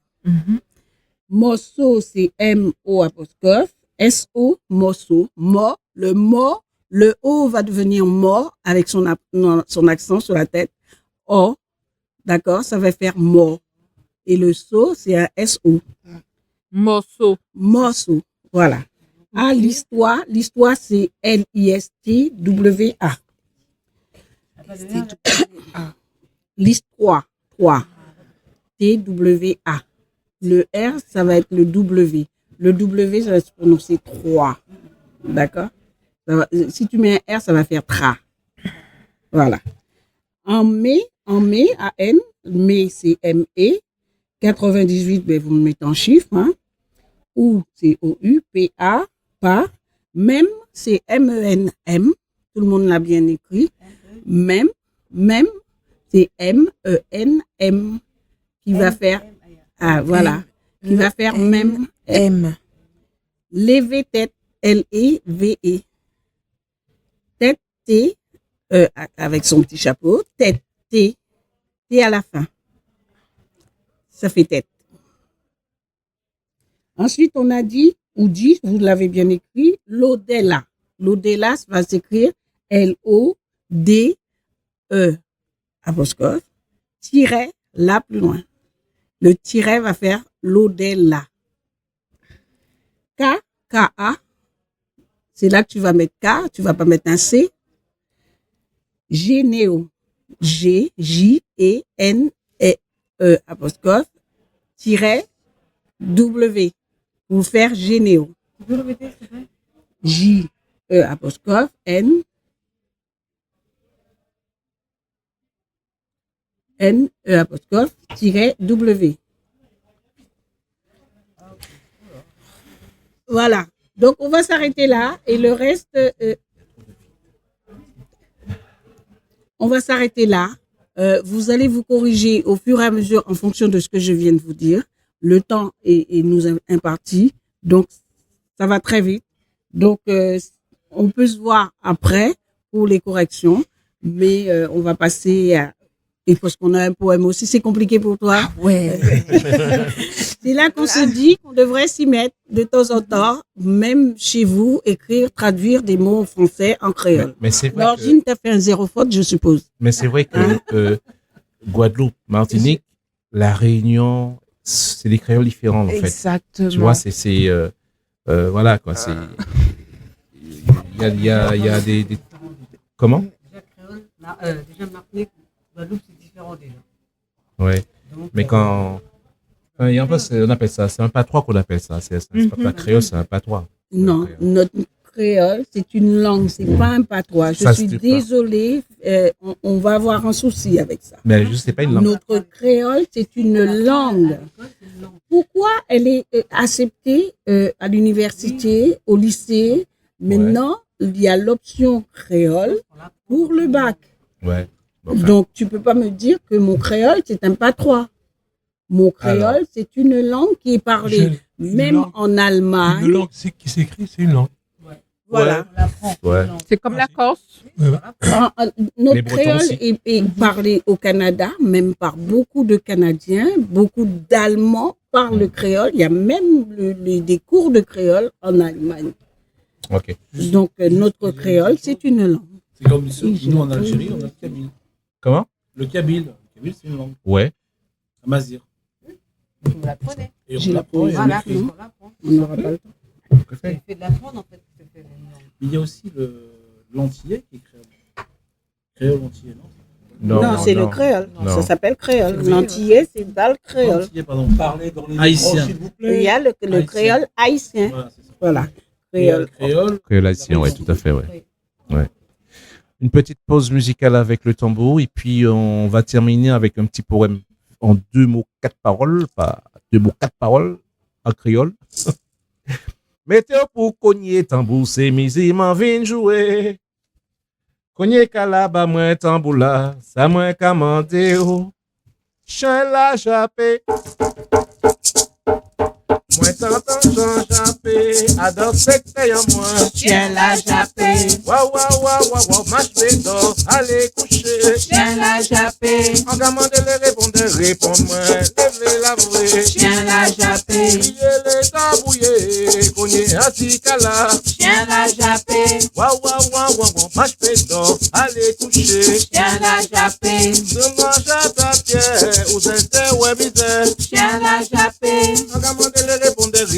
Morceau, c'est M-O apostrophe. S-O, morceau. Le O va devenir mort avec son accent sur la tête. O, d'accord, ça va faire mort. Et le so, c'est un S-O. Morceau. Morceau, voilà. Ah, l'histoire, c'est L-I-S-T-W-A. L'histoire, 3. T-W-A. Le R, ça va être le W. Le W, ça va se prononcer 3. D'accord? Si tu mets un R, ça va faire tra. Voilà. En mai, à N, mai, c'est M-E. 98, ben, vous me mettez en chiffres. Hein. Ou, c'est O-U, P-A, pas. Même, c'est M-E-N-M. Tout le monde l'a bien écrit. Même, c'est M-E-N-M. Qui va faire, voilà. Qui va faire même. M. Lever tête, L-E-V-E. Tête, T, avec son petit chapeau. Tête, T, T à la fin. Ça fait tête. Ensuite, on a dit, ou dit, vous l'avez bien écrit, l'Odella. L'Odella, ça va s'écrire L-O-D-E, apostrophe, tiret, là plus loin. Le tiret va faire l'Odella. K, K-A, c'est là que tu vas mettre K, tu vas pas mettre un C. Généo, G, J-E-N-E, apostrophe, tiret, W, pour faire généo. J-E, apostrophe, N, N-E, apostrophe, tiret, W. Voilà. Donc, on va s'arrêter là et le reste, on va s'arrêter là. Vous allez vous corriger au fur et à mesure en fonction de ce que je viens de vous dire. Le temps est nous imparti, donc ça va très vite. Donc, on peut se voir après pour les corrections, mais on va passer à... Et parce qu'on a un poème aussi, c'est compliqué pour toi. Ouais. C'est là qu'on se dit qu'on devrait s'y mettre de temps en temps, même chez vous, écrire, traduire des mots français en créole. Mais c'est vrai L'origine t'a fait un zéro faute, je suppose. Mais c'est vrai que Guadeloupe, Martinique, La Réunion, c'est des créoles différents en fait. Exactement. Tu vois, voilà quoi. C'est il y a des comment? Déjà Martinique, Guadeloupe, c'est différent déjà. Ouais. Donc, Mais quand il y a un peu, on appelle ça, c'est un patois qu'on appelle ça. C'est pas créole, c'est un patois. Non, notre créole, c'est une langue, c'est pas un patois. Je Ça suis se dit pas. désolée, on va avoir un souci avec ça. Mais juste, c'est pas une langue. Notre créole, c'est une langue. Pourquoi elle est acceptée à l'université, au lycée? Maintenant, il y a l'option créole pour le bac. Ouais. Bon, enfin, Donc, tu peux pas me dire que mon créole, c'est un patois. Mon créole, c'est une langue qui est parlée Une même langue- en Allemagne. Une langue qui s'écrit, c'est une langue. Voilà. ouais. C'est comme la Corse. Notre Les Bretons créole aussi. est parlé au Canada, même par beaucoup de Canadiens. Beaucoup d'Allemands parlent le créole. Il y a même des cours de créole en Allemagne. Ok. Donc, notre créole, c'est une langue. C'est comme nous en Algérie, on a le kabyle. Comment? Le kabyle. Le kabyle, c'est une langue. Ouais. Amazir. Vous l'apprenez. Et on J'ai l'apprend et on Voilà, l'écrit. on l'apprend. On n'aura pas le temps. C'est fait de l'apprendre, en fait. C'est fait une langue. Il y a aussi l'antillais qui est créole. Créole antillais, non? Non, c'est le créole. Non. Ça s'appelle créole. L'antillais, c'est dans le créole. Antillais, pardon. Parlez dans les Haïtien. micros, s'il vous plaît. Il y a le Haïtien. créole haïtien. Voilà, c'est ça. Voilà. Et il y a le Créole. créole. Créolation, ouais, tout à fait, ouais. Une petite pause musicale avec le tambour et puis on va terminer avec un petit poème en 2 mots, 4 paroles, pas 2 mots, 4 paroles en créole. Mettez pour cogner tambour, c'est misi m'en vin jouer. Cogner calaba moins tambour là, ça moins commandé oh. Chien la jappé. Moi t'entends Jean jappé, à danser que y'a moins. Chien la jappé, Waouh, waouh, waouh, waouh, waouh, marche pédor, allez coucher. chien la jappé, En demande les répondre-moi, levez la vraie. chien la jappé, Criez les tambouillés, cogné assis cala. chien la jappé, Waouh, waouh, waouh, waouh, waouh, marche pédor, allez coucher. chien la jappé, Se mange à ta pierre, ou zente ouais misère. chien la jappé, En demande les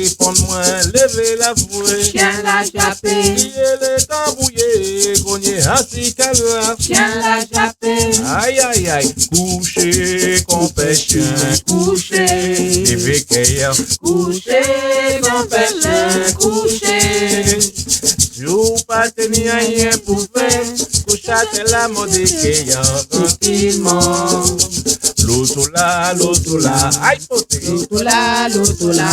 répondre-moi, levez la vraie. chien la jappé, Criez les tambouillés, cogné assis cala. chien la jappé, Aïe, aïe, aïe, couché, compé chien, couché, éveillé, couché, mon père, couché, si vous pas tenir rien pour faire, couchez la mode que y'a tranquillement. L'auto là, aïe, poté. l'autola, l'autola,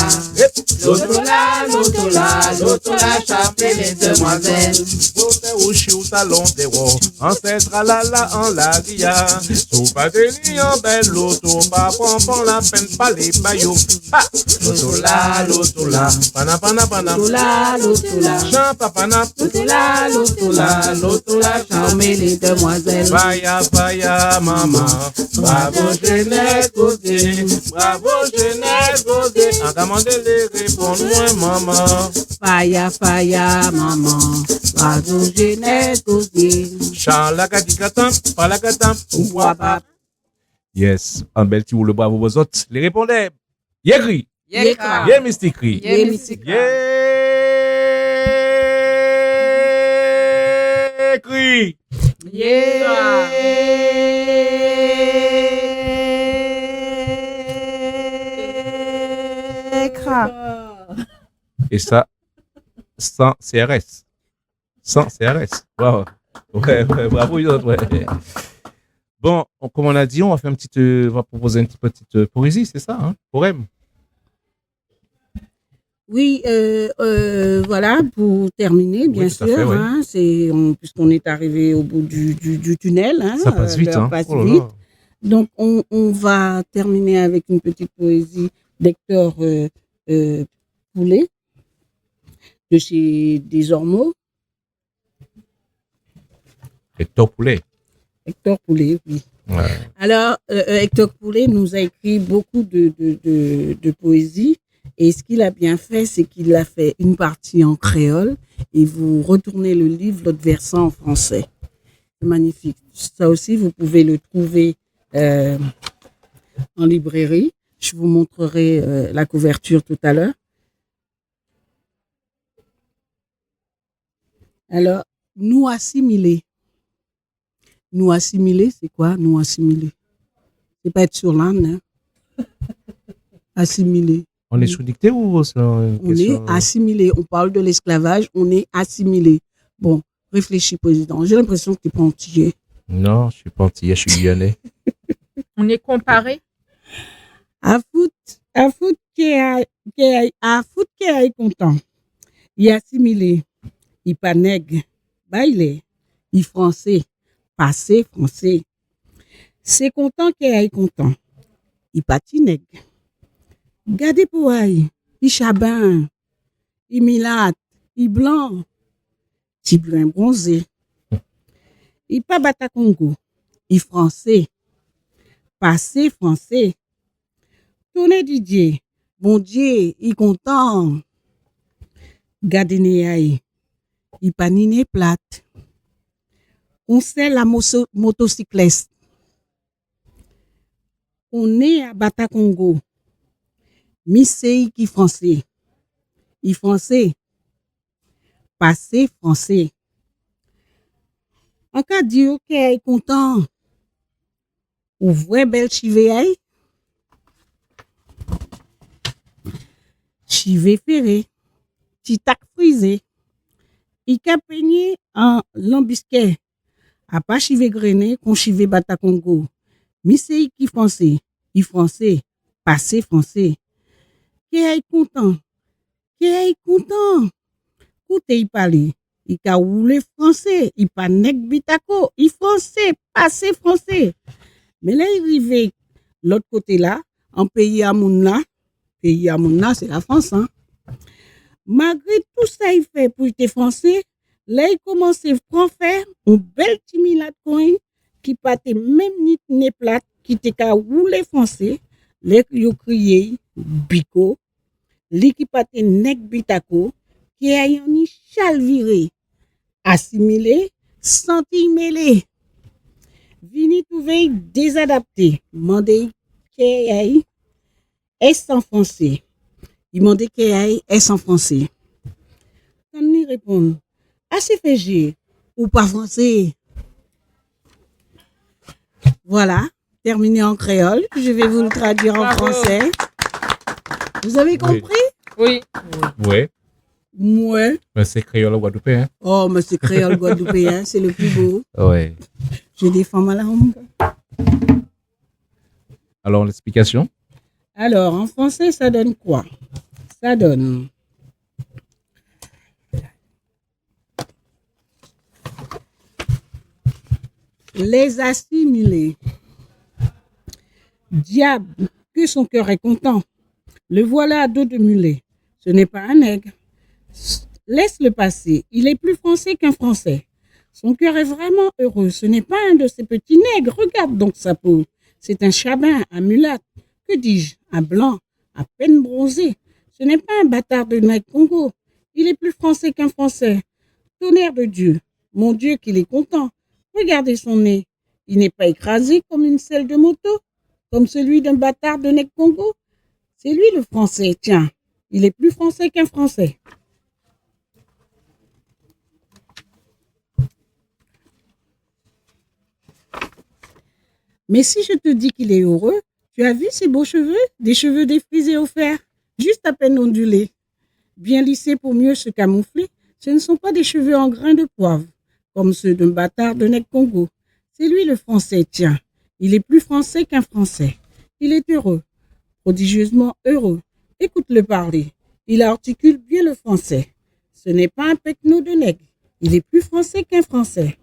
l'autola, l'autola, l'autola, chapé les demoiselles. Poté ou chou talon de ro, ancestral la en la ria. Sou pas tenir en belle l'auto, pas pompon la peine, pas les bayou. L'auto là, pana, pana, pana. L'autola, l'autola, Chant papana, l'autola, l'autola, l'autola, chapé les demoiselles. vaya, vaya, maman. Bravo, jeunesse, Gaudé. Bravo, jeunesse, Gaudé. En demandé les répondre, moi, maman. Faya, faya, maman. Bravo, jeunesse, Gauthier. Chalakatikatam, palakatam, ouwapa. Yes, un bel petit ou le bravo aux autres. Les répondez. Yécri. Yékra. Yé mysticri. Yécri. Et ça, sans CRS. Sans CRS. Wow. Ouais, bravo, les autres, ouais. Bon, comme on a dit, on va faire on va proposer une petite poésie, c'est ça, hein? Poème. Oui, voilà, pour terminer, bien tout à sûr, fait, ouais. hein, puisqu'on est arrivé au bout du tunnel. Hein, Ça passe vite, l'heure hein? passe Oh là vite. là. Donc, on va terminer avec une petite poésie d'Hector Poulet, de chez Desormeaux. Hector Poulet. Hector Poulet, oui. Ouais. Alors, Hector Poulet nous a écrit beaucoup de poésie. Et ce qu'il a bien fait, c'est qu'il a fait une partie en créole et vous retournez le livre, l'autre versant en français. C'est magnifique. Ça aussi, vous pouvez le trouver en librairie. Je vous montrerai la couverture tout à l'heure. Alors, nous assimiler. Nous assimiler, c'est quoi? Nous assimiler. C'est pas être sur l'âne, hein? Assimiler. On est sous-dicté ou c'est une On est question... assimilé. On parle de l'esclavage, on est assimilé. Bon, réfléchis, président. J'ai l'impression que tu es pas entier. Non, je suis pas antillais, je suis lyonnais. On est comparé. À foot qui est content. Il est assimilé. Il pas nègre. Bailé. Il français. Passé français. C'est content qui est content. Il pas nègre. Gardez pour aïe. Il chabin. Il milat. Il blanc. Il brun bronzé. Il pas bata Congo. Il français. Passé français. Tourné Didier. Bon Dieu, il content. Gardez aïe. Il pas niné plate. On sait la motocyclette. On est à Bata Congo. Missei qui français. Il français. Passé français. En cas dire qu'il est content. Ou vrai belle chivé. Chivé ferré. Titac frisé. Il a peigné en lambisquet. A pas chivé grené qu'on chivé Bata Congo. Missei qui français. Il français. Passé français. Qui est content. Qui est content. Écoutez, il parle. Il a roulé français. Il pas nèg bitako. Il français. Passé français. Mais là, il arrive l'autre côté là, en pays à Mouna. Pays à Mouna, c'est la France, hein. Malgré tout ça, il fait pour être français. Là, il commence à faire un bel timilat coin qui pâtait même ni ne plate, qui te ka roulé français. Là, il crié bico. Li qui pâtait nèg bitako, qui a yon chal viré, assimilé, senti mêlé. Vini trouver désadapté, mandé qui est en français. Il m'a dit qu'il est en français. Quand il répond, assez fait ou pas français. Voilà, terminé en créole. Je vais vous le traduire en français. Vous avez compris? Oui. Ouais. Ouais. Mais c'est créole guadeloupéen. Hein? Oh, mais c'est créole guadeloupéen, c'est le plus beau. Ouais. Je défends ma langue. Alors, l'explication? Alors, en français, ça donne quoi? Ça donne. Les assimilés. Diable, que son cœur est content. Le voilà à dos de mulet. Ce n'est pas un nègre. Laisse-le passer. Il est plus français qu'un français. Son cœur est vraiment heureux. Ce n'est pas un de ces petits nègres. Regarde donc sa peau. C'est un chabin, un mulâtre. Que dis-je? Un blanc, à peine bronzé. Ce n'est pas un bâtard de nègre Congo. Il est plus français qu'un français. Tonnerre de Dieu. Mon Dieu qu'il est content. Regardez son nez. Il n'est pas écrasé comme une selle de moto, comme celui d'un bâtard de nègre Congo. C'est lui le français, tiens. Il est plus français qu'un français. Mais si je te dis qu'il est heureux, tu as vu ses beaux cheveux, des cheveux défrisés au fer, juste à peine ondulés, bien lissés pour mieux se camoufler. Ce ne sont pas des cheveux en grains de poivre, comme ceux d'un bâtard de nègre Congo. C'est lui le français, tiens. Il est plus français qu'un français. Il est heureux, prodigieusement heureux. Écoute-le parler. Il articule bien le français. Ce n'est pas un pecno de nègre. Il est plus français qu'un français.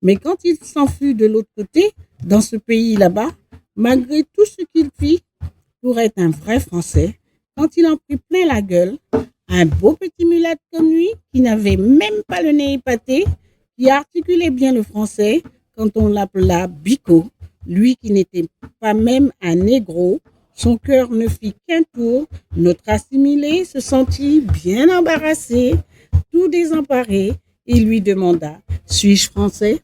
Mais quand il s'enfuit de l'autre côté, dans ce pays là-bas, malgré tout ce qu'il fit pour être un vrai français, quand il en prit plein la gueule, un beau petit mulâtre comme lui, qui n'avait même pas le nez épaté, qui articulait bien le français, quand on l'appela Bico, lui qui n'était pas même un négro, son cœur ne fit qu'un tour, notre assimilé se sentit bien embarrassé, tout désemparé, il lui demanda « Suis-je français ?»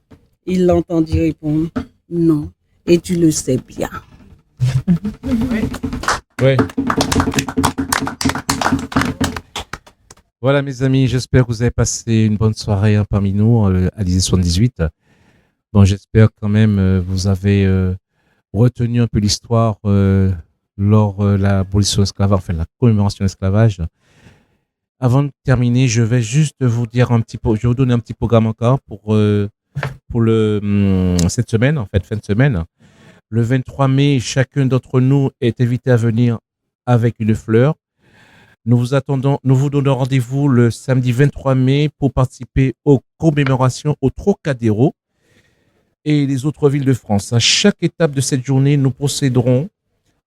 Il l'entendit répondre « Non, et tu le sais bien. » Ouais. Voilà mes amis, j'espère que vous avez passé une bonne soirée hein, parmi nous à l'Élysée 78. Bon, j'espère quand même vous avez retenu un peu l'histoire de lors l'abolition de l'esclavage, enfin la commémoration de l'esclavage. Avant de terminer, je vais juste vous dire je vais vous donner un petit programme encore pour cette semaine, en fait, fin de semaine. Le 23 mai, chacun d'entre nous est invité à venir avec une fleur. Nous vous donnons rendez-vous le samedi 23 mai pour participer aux commémorations au Trocadéro et les autres villes de France. À chaque étape de cette journée, nous procéderons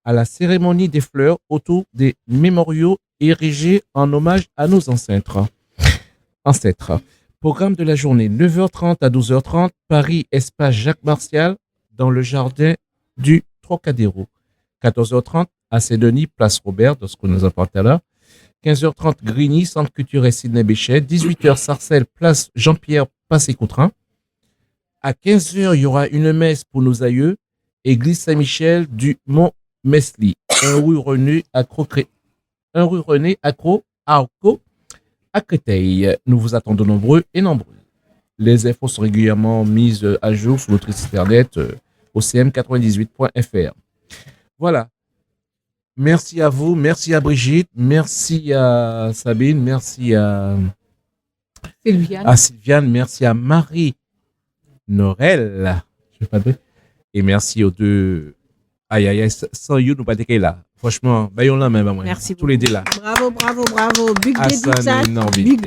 à la cérémonie des fleurs autour des mémoriaux érigés en hommage à nos ancêtres. Programme de la journée, 9h30 à 12h30, Paris, espace Jacques Martial, dans le jardin du Trocadéro. 14h30, à Saint-Denis, place Robert, dans ce que nous avons parlé tout à l'heure. 15h30, Grigny, Centre culturel Sidney Bechet. 18h, Sarcelles, place Jean-Pierre Passé-Coutrin. À 15h, il y aura une messe pour nos aïeux, église Saint-Michel du Mont-Mesli, 1 rue René Accro, à Créteil. Nous vous attendons nombreux et nombreuses. Les infos sont régulièrement mises à jour sur notre site internet ocm98.fr. Voilà. Merci à vous, merci à Brigitte, merci à Sabine, merci à Sylviane, merci à Marie Norel. Et merci aux deux. Aïe, sans you, nous pas été là. Franchement, baillons là même. Merci tous les deux là. Bravo. Big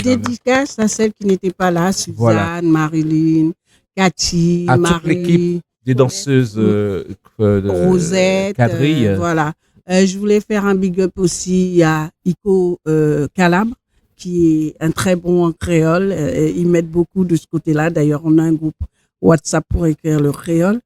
dédicace à celles qui n'étaient pas là. Suzanne, voilà. Marilyn, Cathy, à Marie. Toute l'équipe des danseuses Rosette. Quadrille. Voilà. Je voulais faire un big up aussi à Ico Calabre, qui est un très bon en créole. Ils m'aident beaucoup de ce côté-là. D'ailleurs, on a un groupe WhatsApp pour écrire le créole.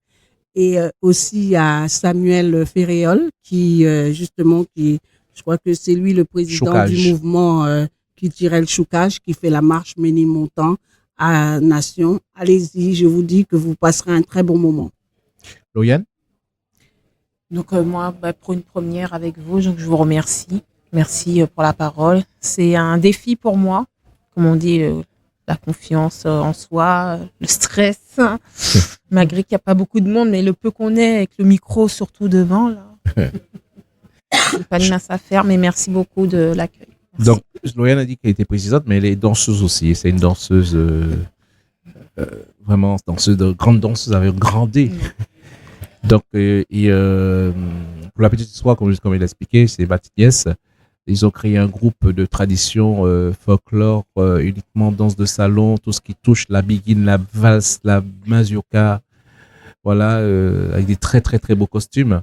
Et aussi à Samuel Ferréol, qui je crois que c'est lui le président Choucage. du mouvement qui tirait le choucage, qui fait la marche Ménilmontant à Nation. Allez-y, je vous dis que vous passerez un très bon moment. Lauriane? Donc moi, pour une première avec vous, je vous remercie. Merci pour la parole. C'est un défi pour moi, comme on dit, la confiance en soi, le stress. Malgré qu'il n'y a pas beaucoup de monde, mais le peu qu'on est avec le micro surtout devant, là. C'est pas une mince affaire, mais merci beaucoup de l'accueil. Merci. Donc, Lauriane a dit qu'elle était présidente, mais elle est danseuse aussi. C'est une danseuse, vraiment grande danseuse avec un grand D. Donc, pour la petite histoire, comme il a expliqué, c'est Batignès. Ils ont créé un groupe de tradition folklore, uniquement danse de salon, tout ce qui touche la biguine, la valse, la mazurka, voilà, avec des très très très beaux costumes.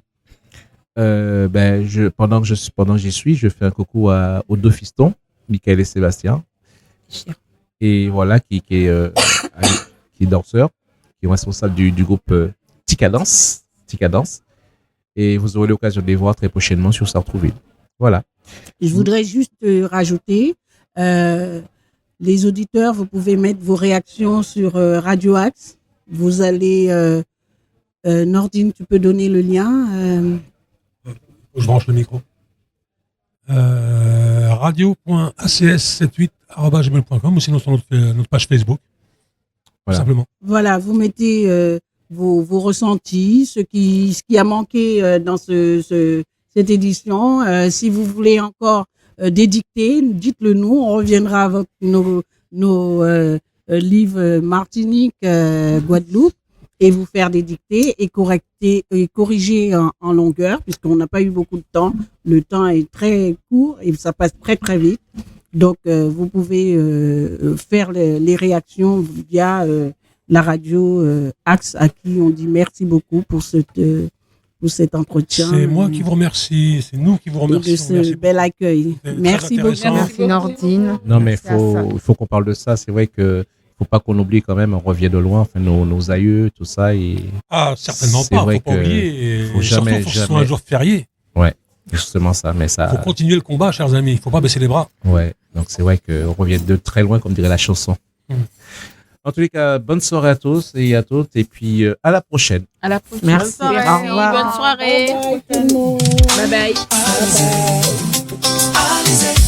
Pendant que j'y suis, je fais un coucou aux deux fistons, Michael et Sébastien, et voilà qui est danseur, qui est responsable du groupe Tika Dance, et vous aurez l'occasion de les voir très prochainement sur Sartrouville. Voilà. Je voudrais juste rajouter, les auditeurs, vous pouvez mettre vos réactions sur Radio Axe. Vous allez, Nordine, tu peux donner le lien. Je branche le micro. radio.acs78@gmail.com ou sinon sur notre page Facebook. Voilà. Tout simplement. Voilà, vous mettez vos ressentis, ce qui a manqué dans cette édition. Si vous voulez encore dédicter, dites-le nous. On reviendra avec nos livres Martinique, Guadeloupe, et vous faire dédicter et corriger en longueur, puisqu'on n'a pas eu beaucoup de temps. Le temps est très court et ça passe très très vite. Donc vous pouvez faire les réactions via la radio Axe, à qui on dit merci beaucoup pour cet entretien. C'est moi qui vous remercie, c'est nous qui vous remercions. De ce bel accueil. Merci beaucoup. Merci Nordine. Non, mais il faut qu'on parle de ça. C'est vrai que faut pas qu'on oublie quand même, on revient de loin, enfin, nos aïeux, tout ça. Certainement pas, faut pas oublier. Faut jamais. Ce soit un jour férié. Ouais, justement ça. Mais ça. Faut continuer le combat, chers amis. Il faut pas baisser les bras. Ouais, donc c'est vrai qu'on revient de très loin, comme dirait la chanson. En tous les cas, bonne soirée à tous et à toutes, et puis à la prochaine. À la prochaine. Merci. Bonne soirée. Bonne soirée. Bye bye.